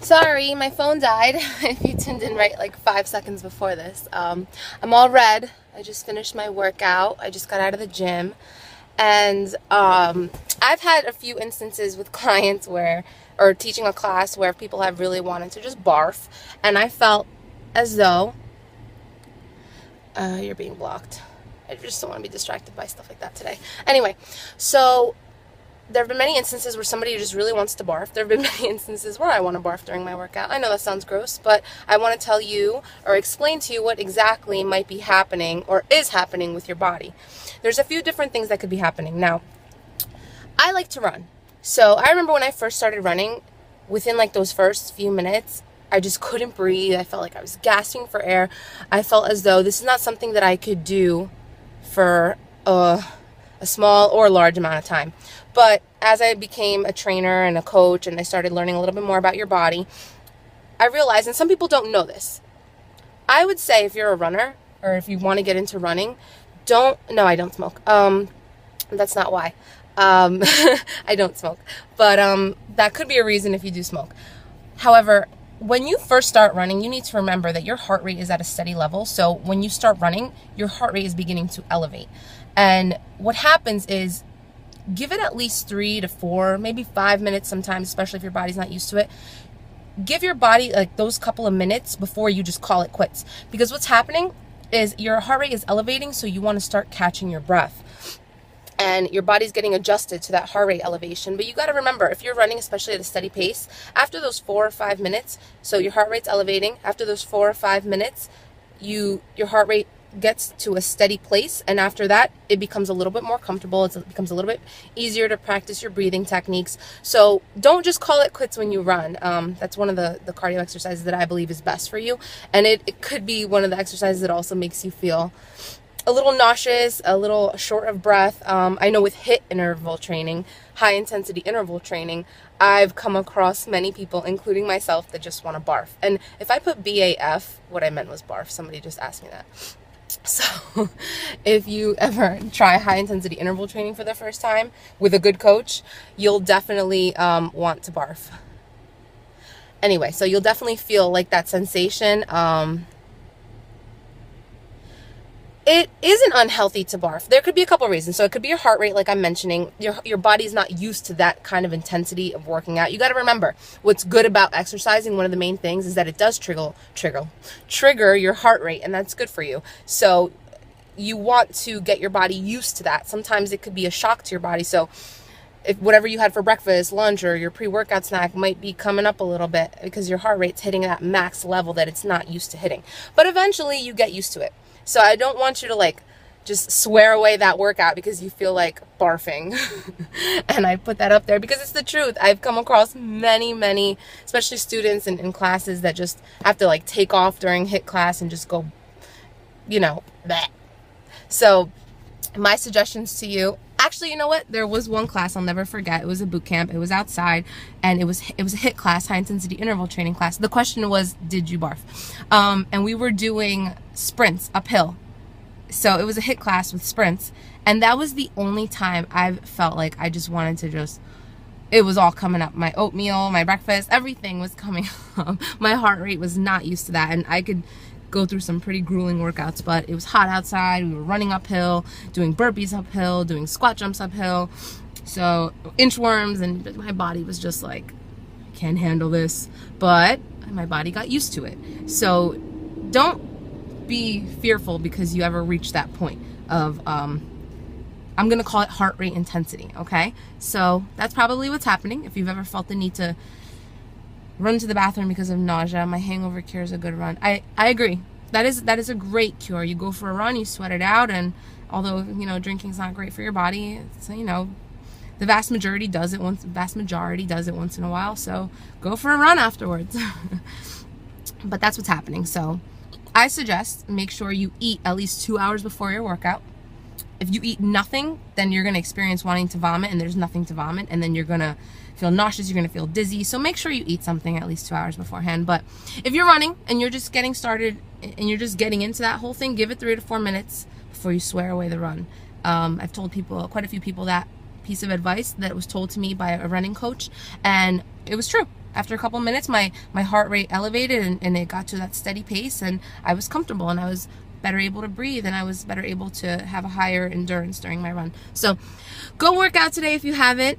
Sorry, my phone died. If you tuned in right like 5 seconds before this. I'm all red. I just finished my workout. I just got out of the gym. And I've had a few instances with clients or teaching a class where people have really wanted to just barf. And I felt as though, you're being blocked. I just don't want to be distracted by stuff like that today. Anyway, so there have been many instances where somebody just really wants to barf. There have been many instances where I want to barf during my workout. I know that sounds gross, but I want to tell you or explain to you what exactly might be happening or is happening with your body. There's a few different things that could be happening. Now, I like to run. So I remember when I first started running, within like those first few minutes, I just couldn't breathe. I felt like I was gasping for air. I felt as though this is not something that I could do for a small or large amount of time. But as I became a trainer and a coach and I started learning a little bit more about your body, I realized, and some people don't know this, I would say if you're a runner or if you want to get into running, no, I don't smoke. That's not why. I don't smoke. But that could be a reason if you do smoke. However, when you first start running, you need to remember that your heart rate is at a steady level. So when you start running, your heart rate is beginning to elevate. And what happens is, give it at least 3 to 4, maybe 5 minutes sometimes, especially if your body's not used to it. Give your body like those couple of minutes before you just call it quits. Because what's happening is your heart rate is elevating, so you want to start catching your breath. And your body's getting adjusted to that heart rate elevation. But you got to remember, if you're running, especially at a steady pace, after those 4 or 5 minutes, so your heart rate's elevating, after those 4 or 5 minutes, your heart rate gets to a steady place, and after that it becomes a little bit more comfortable. It becomes a little bit easier to practice your breathing techniques. So don't just call it quits when you run. That's one of the cardio exercises that I believe is best for you, and it could be one of the exercises that also makes you feel a little nauseous, a little short of breath. I know with HIIT interval training, high intensity interval training, I've come across many people, including myself, that just want to barf. And if I put BAF, what I meant was barf. Somebody just asked me that. So if you ever try high intensity interval training for the first time with a good coach, you'll definitely want to barf. Anyway, so you'll definitely feel like that sensation. It isn't unhealthy to barf. There could be a couple reasons. So it could be your heart rate, like I'm mentioning. Your body's not used to that kind of intensity of working out. You got to remember, what's good about exercising, one of the main things, is that it does trigger your heart rate, and that's good for you. So you want to get your body used to that. Sometimes it could be a shock to your body. So if whatever you had for breakfast, lunch, or your pre-workout snack might be coming up a little bit because your heart rate's hitting that max level that it's not used to hitting. But eventually you get used to it. So I don't want you to like just swear away that workout because you feel like barfing. And I put that up there because it's the truth. I've come across many, especially students in classes that just have to like take off during HIIT class and just go, bleh. So my suggestions to you, actually, you know what? There was one class I'll never forget. It was a boot camp. It was outside, and it was a HIIT class, high intensity interval training class. The question was, did you barf? And we were doing sprints uphill. So it was a HIIT class with sprints, and that was the only time I've felt like I just wanted to it was all coming up. My oatmeal, my breakfast, everything was coming up. My heart rate was not used to that, and I could go through some pretty grueling workouts, but it was hot outside. We were running uphill, doing burpees uphill, doing squat jumps uphill, so inchworms, and my body was just like, I can't handle this. But my body got used to it. So don't be fearful because you ever reach that point of I'm gonna call it heart rate intensity. Okay, so that's probably what's happening. If you've ever felt the need to run to the bathroom because of nausea, my hangover cure is a good run. I agree. That is a great cure. You go for a run, you sweat it out, and although drinking's not great for your body, it's, the vast majority does it once in a while. So go for a run afterwards. But that's what's happening. So I suggest make sure you eat at least 2 hours before your workout. If you eat nothing, then you're going to experience wanting to vomit, and there's nothing to vomit, and then you're going to feel nauseous, you're going to feel dizzy. So make sure you eat something at least 2 hours beforehand. But if you're running and you're just getting started and you're just getting into that whole thing, give it 3 to 4 minutes before you swear away the run. I've told quite a few people that piece of advice that was told to me by a running coach, and it was true. after a couple minutes, my heart rate elevated and it got to that steady pace, and I was comfortable and I was better able to breathe, and I was better able to have a higher endurance during my run. So go work out today if you haven't.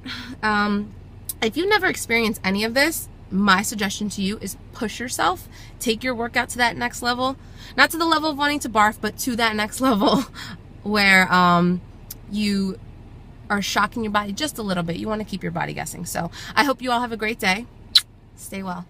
If you've never experienced any of this, my suggestion to you is push yourself. Take your workout to that next level. Not to the level of wanting to barf, but to that next level where you are shocking your body just a little bit. You want to keep your body guessing. So I hope you all have a great day. Stay well.